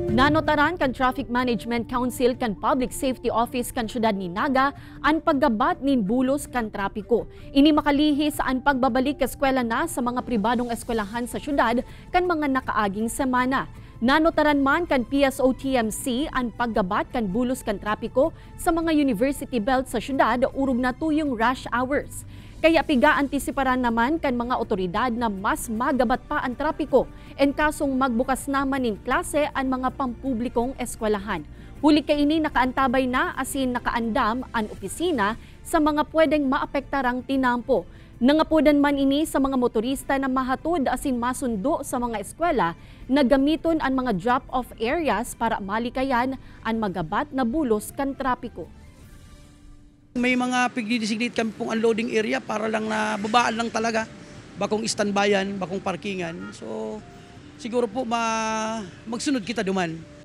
Nanotaran kan Traffic Management Council kan Public Safety Office kan syudad ni Naga ang paggabat nin bulos kan trapiko. Ini makalihi sa ang pagbabalik eskwela na sa mga pribadong eskwelahan sa syudad kan mga nakaaging semana. Nanotaran man kan PSO-TMC ang paggabat kan bulos kan trapiko sa mga university belt sa syudad urog na tuyong rush hours. Kaya piga-antisiparan naman kan mga otoridad na mas magabat pa ang trapiko en kasong magbukas naman nin klase ang mga pampublikong eskwelahan. Huli kay ini nakaantabay na asin nakaandam ang opisina sa mga pwedeng maapektarang tinampo. Nangapudan man ini sa mga motorista na mahatod asin masundo sa mga eskwela na gamiton ang mga drop-off areas para malikayan ang magabat na bulos kan trapiko. May mga pigdidesignate kami pong unloading area para lang na babaan lang talaga. Bakong standbyan, bakong parkingan. So siguro po magsunod kita duman.